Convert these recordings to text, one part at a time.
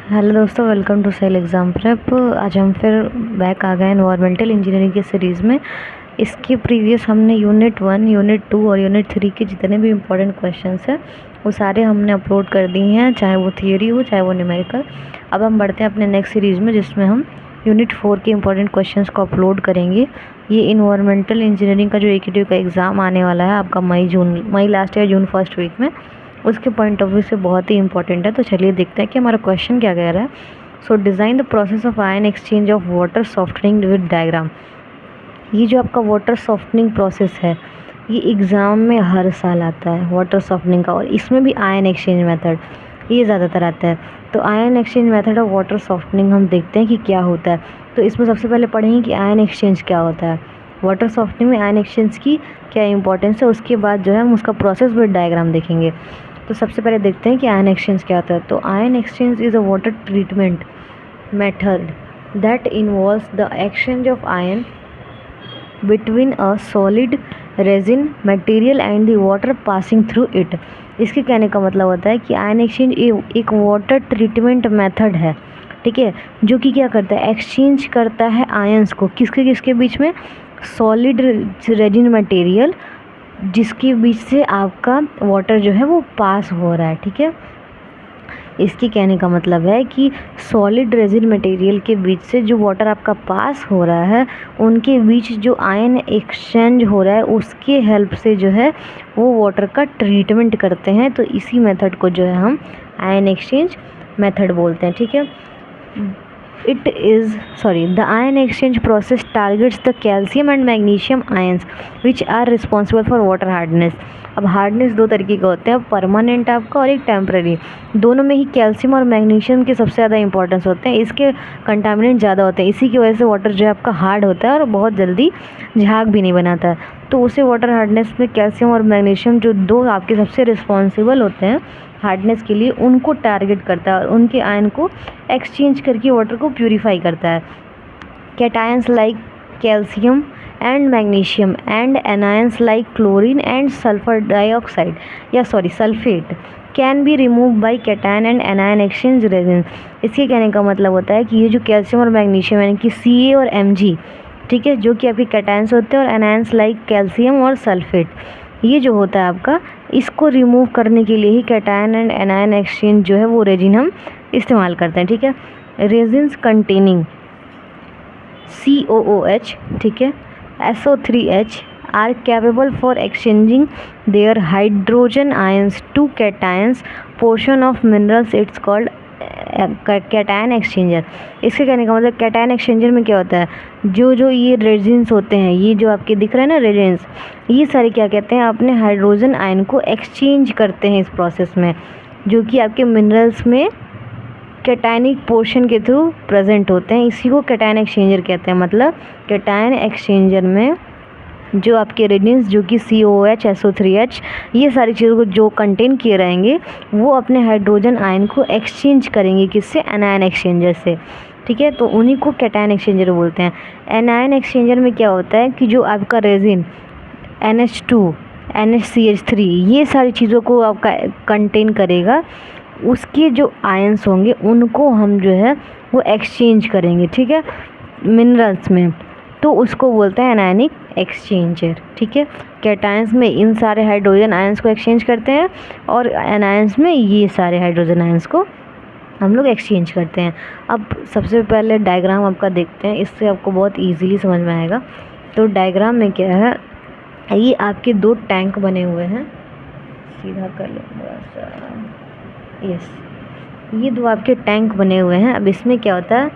Hello दोस्तों, welcome to cell exam prep. आज हम फिर बैक आ गए एनवायरमेंटल इंजीनियरिंग की सीरीज़ में। इसके प्रीवियस हमने यूनिट 1, यूनिट 2 और यूनिट 3 के जितने भी इम्पोर्टेंट क्वेश्चंस हैं वो सारे हमने अपलोड कर दिए हैं, चाहे वो थियोरी हो चाहे वो न्यूमेरिकल। अब हम बढ़ते हैं अपने नेक्स्ट सीरीज़ में, जिसमें हम यूनिट 4 के इम्पोर्टेंट क्वेश्चंस को अपलोड करेंगे। ये इन्वायरमेंटल इंजीनियरिंग का जो AQT का एग्ज़ाम आने वाला है आपका मई लास्ट या जून फर्स्ट वीक में, उसके पॉइंट ऑफ व्यू से बहुत ही इंपॉर्टेंट है। तो चलिए देखते हैं कि हमारा क्वेश्चन क्या कह रहा है। सो design the process of ion exchange of water softening with diagram. ये जो आपका वाटर सॉफ्टनिंग प्रोसेस है ये एग्ज़ाम में हर साल आता है, वाटर सॉफ्टनिंग का, और इसमें भी आयन एक्सचेंज मेथड ये ज़्यादातर आता है। तो ion exchange method of water softening हम देखते हैं कि क्या होता है। तो इसमें सबसे पहले पढ़ेंगे कि आयन एक्सचेंज क्या होता है, वाटर सॉफ्टनिंग में आयन एक्सचेंज की क्या इंपॉर्टेंस है। उसके बाद जो है हम उसका प्रोसेस विद डायग्राम देखेंगे। तो सबसे पहले देखते हैं कि आयन एक्सचेंज क्या होता है। तो ion exchange is a water treatment method that involves the exchange of ion between a solid resin material and the water passing through it. इसके कहने का मतलब होता है कि आयन एक्सचेंज एक वाटर ट्रीटमेंट मेथड है, ठीक है, जो कि क्या करता है, एक्सचेंज करता है आयंस को किसके किसके बीच में, सॉलिड रेजिन मटेरियल जिसके बीच से आपका वाटर जो है वो पास हो रहा है, ठीक है। इसके कहने का मतलब है कि सॉलिड रेजिन मटेरियल के बीच से जो वाटर आपका पास हो रहा है उनके बीच जो आयन एक्सचेंज हो रहा है उसके हेल्प से जो है वो वाटर का ट्रीटमेंट करते हैं। तो इसी मेथड को जो है हम आयन एक्सचेंज मेथड बोलते हैं, ठीक है। The ion exchange process targets the calcium and magnesium ions which are responsible for water hardness. अब हार्डनेस दो तरीके के होते हैं, परमानेंट आपका और एक टेम्पररी। दोनों में ही कैल्शियम और मैग्नीशियम के सबसे ज़्यादा इंपॉर्टेंस होते हैं, इसके कंटामिनेंट ज़्यादा होते हैं, इसी की वजह से वाटर जो है आपका हार्ड होता है और बहुत जल्दी झाग भी नहीं बनाता है। तो उसे वाटर हार्डनेस में कैल्शियम और मैग्नीशियम जो दो आपके सबसे रिस्पॉन्सिबल होते हैं हार्डनेस के लिए, उनको टारगेट करता है और उनके आयन को एक्सचेंज करके वाटर को प्यूरिफाई करता है। Cations like calcium and magnesium and anions like chlorine and sulphur dioxide sulphate can be remove by cation and anion exchange resin. इसके कहने का मतलब होता है कि ये जो कैल्शियम और मैग्नीशियम यानी कि Ca और Mg, ठीक है, जो कि आपके कैटायंस होते हैं, और एनायंस लाइक कैल्शियम और सल्फेट, ये जो होता है आपका, इसको रिमूव करने के लिए ही कैटायन एंड एनायन एक्सचेंज जो है वो रेजिन हम इस्तेमाल करते हैं, ठीक है। रेजिन्स कंटेनिंग COOH, ठीक है, SO3H are capable for exchanging their hydrogen ions to cations portion of minerals, it's called cation exchanger. इसके कहने का मतलब कैटायन एक्सचेंजर में क्या होता है, जो जो ये रेजिन्स होते हैं, ये जो आपके दिख रहे हैं ना रेजिन्स, ये सारे क्या कहते हैं, अपने हाइड्रोजन आयन को एक्सचेंज करते हैं इस प्रोसेस में, जो कि आपके मिनरल्स में कैटायनिक पोर्शन के थ्रू प्रेजेंट होते हैं। इसी को कैटायन एक्सचेंजर कहते हैं। मतलब कैटायन एक्सचेंजर में जो आपके रेजिन्स जो कि COOH SO3H ये सारी चीज़ों को जो कंटेन किए रहेंगे वो अपने हाइड्रोजन आयन को एक्सचेंज करेंगे, किससे, एनायन एक्सचेंजर से, ठीक है। तो उन्हीं को कैटायन एक्सचेंजर बोलते हैं। एनायन एक्सचेंजर में क्या होता है कि जो आपका रेजिन NH2 NHCH3 ये सारी चीज़ों को आपका कंटेन करेगा, उसके जो आयंस होंगे उनको हम जो है वो एक्सचेंज करेंगे, ठीक है, मिनरल्स में, तो उसको बोलते हैं एनायनिक एक्सचेंजर, ठीक है। कैटायंस में इन सारे हाइड्रोजन आयंस को एक्सचेंज करते हैं और एनायंस में ये सारे हाइड्रोजन आयंस को हम लोग एक्सचेंज करते हैं। अब सबसे पहले डायग्राम आपका देखते हैं, इससे आपको बहुत इजीली समझ में आएगा। तो डायग्राम में क्या है, ये आपके दो टैंक बने हुए हैं, सीधा कर लो थोड़ा सा, यस, ये दो आपके टैंक बने हुए हैं। अब इसमें क्या होता है,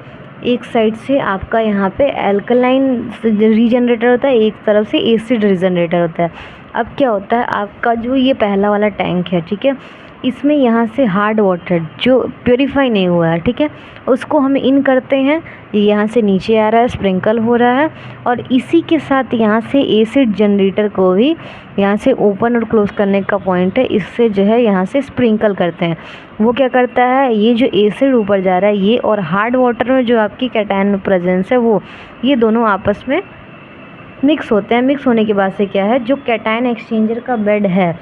एक साइड से आपका यहाँ पे एल्कलाइन रीजनरेटर होता है, एक तरफ से एसिड रीजनरेटर होता है। अब क्या होता है, आपका जो ये पहला वाला टैंक है, ठीक है, इसमें यहाँ से हार्ड वाटर जो प्योरीफाई नहीं हुआ है, ठीक है, उसको हम इन करते हैं, ये यहाँ से नीचे आ रहा है, स्प्रिंकल हो रहा है, और इसी के साथ यहाँ से एसिड जनरेटर को भी यहाँ से ओपन और क्लोज करने का पॉइंट है, इससे जो है यहाँ से स्प्रिंकल करते हैं। वो क्या करता है, ये जो एसिड ऊपर जा रहा है ये, और हार्ड वाटर में जो आपकी कैटायन प्रेजेंस है वो, ये दोनों आपस में मिक्स होते हैं। मिक्स होने के बाद से क्या है, जो कैटायन एक्सचेंजर का बेड है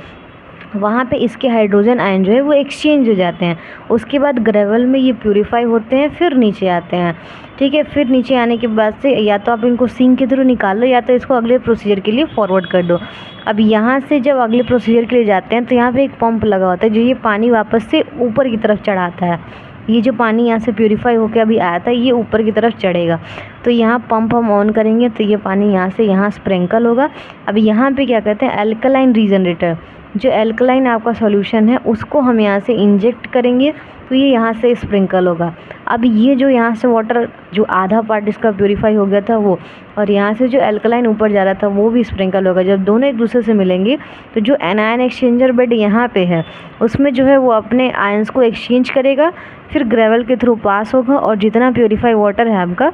वहाँ पे इसके हाइड्रोजन आयन जो है वो एक्सचेंज हो जाते हैं। उसके बाद ग्रेवल में ये प्यूरिफाई होते हैं, फिर नीचे आते हैं। ठीक है, फिर नीचे आने के बाद से या तो आप इनको सिंक के थ्रू निकाल लो या तो इसको अगले प्रोसीजर के लिए फॉरवर्ड कर दो। अब यहाँ से जब अगले प्रोसीजर के लिए जाते हैं तो यहाँ पे एक पंप लगा होता है जो ये पानी वापस से ऊपर की तरफ चढ़ाता है। ये जो पानी यहाँ से प्यूरिफाई होकर अभी आया था ये ऊपर की तरफ चढ़ेगा। तो यहाँ पंप हम ऑन करेंगे तो ये पानी यहाँ से यहाँ स्प्रिंकल होगा। अब यहाँ पे क्या कहते हैं, एल्कलाइन रीजनरेटर, जो एल्कलाइन आपका सॉल्यूशन है उसको हम यहाँ से इंजेक्ट करेंगे तो ये यहाँ से स्प्रिंकल होगा। अब ये जो यहाँ से वाटर जो आधा पार्ट इसका प्यूरिफाई हो गया था वो, और यहाँ से जो एल्कलाइन ऊपर जा रहा था वो भी स्प्रिंकल होगा। जब दोनों एक दूसरे से मिलेंगे तो जो एनायन एक्सचेंजर बेड यहाँ पे है उसमें जो है वो अपने आयंस को एक्सचेंज करेगा, फिर ग्रेवल के थ्रू पास होगा और जितना प्यूरिफाई वाटर है आपका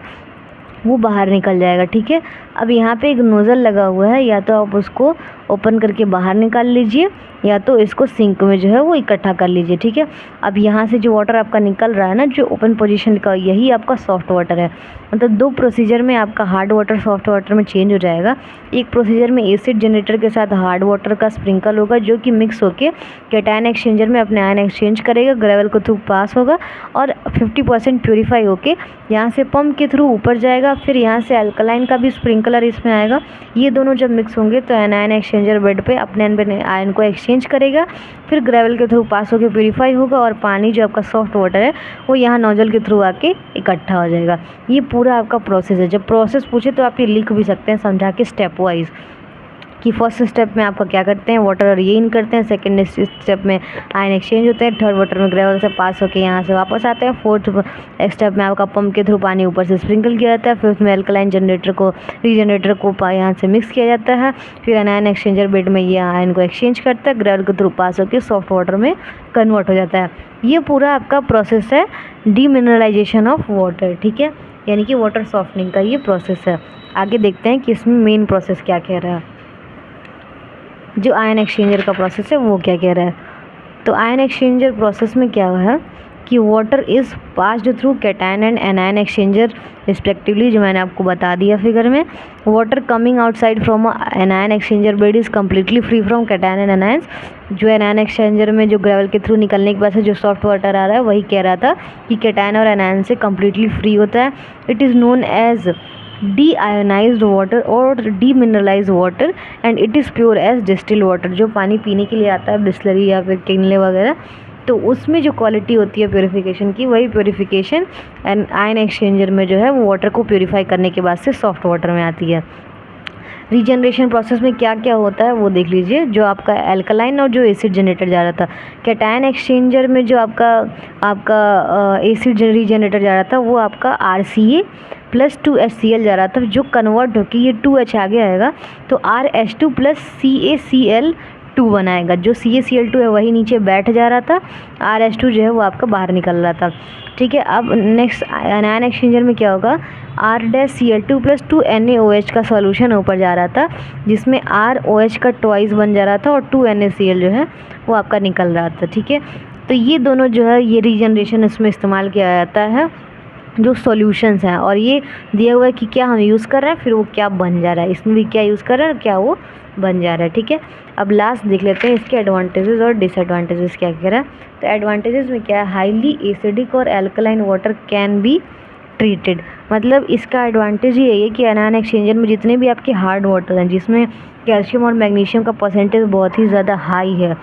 वो बाहर निकल जाएगा। ठीक है, अब यहाँ पे एक नोज़ल लगा हुआ है, या तो आप उसको ओपन करके बाहर निकाल लीजिए या तो इसको सिंक में जो है वो इकट्ठा कर लीजिए। ठीक है, अब यहाँ से जो वाटर आपका निकल रहा है ना, जो ओपन पोजीशन का, यही आपका सॉफ्ट वाटर है। मतलब दो प्रोसीजर में आपका हार्ड वाटर सॉफ्ट वाटर में चेंज हो जाएगा। एक प्रोसीजर में एसिड जनरेटर के साथ हार्ड वाटर का स्प्रिंकल होगा जो कि मिक्स होके कैटायन एक्सचेंजर में अपने आयन एक्सचेंज करेगा, ग्रेवल के थ्रू पास होगा और 50% प्यूरीफाई होके यहाँ से पंप के थ्रू ऊपर जाएगा। फिर यहाँ से अल्कलाइन का भी स्प्रिंकलर इसमें आएगा। ये दोनों जब मिक्स होंगे तो एनायन एक्सचेंजर बेड पे अपने आयन को एक्सचेंज करेगा, फिर ग्रेवल के थ्रू पास होकर प्यूरीफाई होगा और पानी जो आपका सॉफ्ट वाटर है वो यहाँ नोजल के थ्रू आके इकट्ठा हो जाएगा। ये पूरा आपका प्रोसेस है। जब प्रोसेस पूछे तो आप ये लिख भी सकते हैं समझा के स्टेप वाइज कि फर्स्ट स्टेप में आपका क्या करते हैं, वाटर ये इन करते हैं, सेकंड स्टेप में आयन एक्सचेंज होते हैं, थर्ड वाटर में ग्रेवल से पास होकर यहाँ से वापस आते हैं, फोर्थ स्टेप में आपका पंप के थ्रू पानी ऊपर से स्प्रिंकल किया जाता है, फिफ्थ में एल्कलाइन रीजनरेटर को यहाँ से मिक्स किया जाता है, फिर आयन एक्सचेंजर बेड में ये आयन को एक्सचेंज करता है, ग्रेवल के थ्रू पास होकर सॉफ्ट वाटर में कन्वर्ट हो जाता है। ये पूरा आपका प्रोसेस है डीमिनरलाइजेशन ऑफ वाटर। ठीक है, यानी कि वाटर सॉफ्टनिंग का ये प्रोसेस है। आगे देखते हैं कि इसमें मेन प्रोसेस क्या कह रहा है, जो आयन एक्सचेंजर का प्रोसेस है वो क्या कह रहा है। तो आयन एक्सचेंजर प्रोसेस में क्या है कि water is passed through cation and anion exchanger respectively, जो मैंने आपको बता दिया फिगर में। Water coming outside from anion exchanger bed is completely free from cation and anions. जो एनायन एक्सचेंजर में जो ग्रेवल के थ्रू निकलने के बाद से जो सॉफ्ट वाटर आ रहा है वही कह रहा था कि कैटायन और एनायन से कम्प्लीटली फ्री होता है। It is known as deionised water और demineralised water and it is pure as distil water. जो पानी पीने के लिए आता है बिस्लरी या फिर किनले वगैरह, तो उसमें जो क्वालिटी होती है प्योरीफिकेशन की, वही प्योरीफिकेशन एंड आयन एक्सचेंजर में जो है वो वाटर को प्योरीफाई करने के बाद से सॉफ्ट वाटर में आती है। रीजनरेशन प्रोसेस में क्या क्या होता है वो देख लीजिए। जो आपका एल्कलाइन और जो एसिड जनरेटर जा रहा था, कैटायन एक्सचेंजर में जो आपका एसिड रीजनरेटर जा रहा था वो आपका RCA + 2HCl जा रहा था, जो कन्वर्ट होकर ये 2H आगे आएगा तो RH2 + CaCl2 बनाएगा। जो CaCl2 है वही नीचे बैठ जा रहा था, RH2 जो है वो आपका बाहर निकल रहा था। ठीक है, अब नेक्स्ट आयन एक्सचेंजर में क्या होगा, R-Cl2 + 2NaOH का सॉल्यूशन ऊपर जा रहा था, जिसमें ROH का ट्वाइस बन जा रहा था और 2NaCl जो है वो आपका निकल रहा था। ठीक है, तो ये दोनों जो है ये रीजनरेशन इसमें इस्तेमाल किया जाता है जो सॉल्यूशंस हैं, और ये दिया हुआ है कि क्या हम यूज़ कर रहे हैं, फिर वो क्या बन जा रहा है, इसमें भी क्या यूज़ कर रहे हैं और क्या वो बन जा रहा है। ठीक है, अब लास्ट देख लेते हैं इसके एडवांटेजेस और डिसएडवांटेजेस क्या कह रहा है। तो एडवांटेजेस में क्या है, हाईली एसिडिक और alkaline water can be treated. मतलब इसका एडवांटेज ये है कि एनायन एक्सचेंजर में जितने भी आपके हार्ड वाटर हैं जिसमें कैल्शियम और मैग्नीशियम का परसेंटेज बहुत ही ज़्यादा हाई है,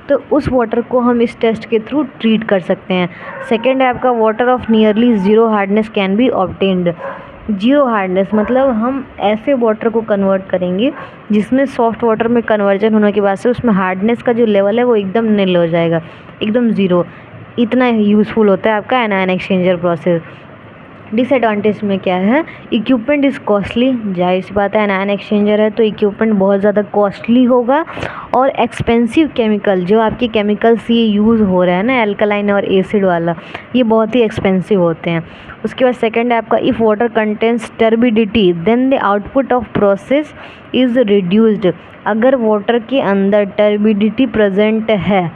तो उस वाटर को हम इस टेस्ट के थ्रू ट्रीट कर सकते हैं। सेकेंड है आपका water of nearly zero hardness can be obtained. Zero hardness मतलब हम ऐसे वाटर को कन्वर्ट करेंगे जिसमें सॉफ्ट वाटर में कन्वर्जन होने के बाद से उसमें हार्डनेस का जो लेवल है वो एकदम नील हो जाएगा, एकदम ज़ीरो। इतना यूज़फुल होता है आपका एनायन एक्सचेंजर प्रोसेस। डिसएडवांटेज में क्या है, इक्विपमेंट इज़ कॉस्टली। जाहिर सी बात है एनायन एक्सचेंजर है तो इक्विपमेंट बहुत ज़्यादा कॉस्टली होगा, और एक्सपेंसिव केमिकल जो आपके केमिकल्स ये यूज़ हो रहा है ना एल्कलाइन और एसिड वाला, ये बहुत ही एक्सपेंसिव होते हैं। उसके बाद सेकंड है आपका, if water contains turbidity then the output of process is reduced. अगर वाटर के अंदर टर्बिडिटी प्रेजेंट है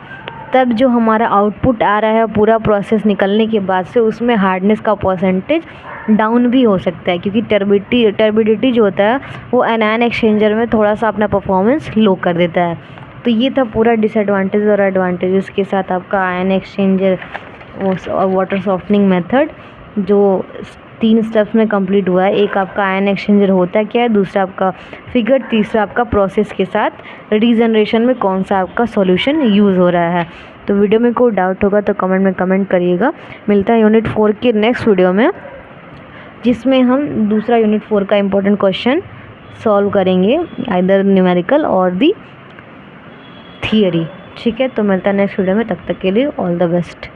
तब जो हमारा आउटपुट आ रहा है पूरा प्रोसेस निकलने के बाद से उसमें हार्डनेस का परसेंटेज डाउन भी हो सकता है, क्योंकि टर्बिडिटी जो होता है वो एनायन एक्सचेंजर में थोड़ा सा अपना परफॉर्मेंस लो कर देता है। तो ये था पूरा डिसएडवांटेज और एडवांटेजेस के साथ आपका आयन एक्सचेंजर और वाटर सॉफ्टनिंग मेथड जो 3 स्टेप्स में कंप्लीट हुआ है। एक आपका आयन एक्सचेंजर होता क्या है, दूसरा आपका फिगर, तीसरा आपका प्रोसेस के साथ रीजनरेशन में कौन सा आपका सॉल्यूशन यूज़ हो रहा है। तो वीडियो में कोई डाउट होगा तो कमेंट में कमेंट करिएगा। मिलता है यूनिट 4 के नेक्स्ट वीडियो में, जिसमें हम दूसरा यूनिट 4 का इम्पोर्टेंट क्वेश्चन सॉल्व करेंगे, आइदर न्यूमेरिकल और दी थियरी। ठीक है, तो मिलता है नेक्स्ट वीडियो में, तब तक के लिए ऑल द बेस्ट।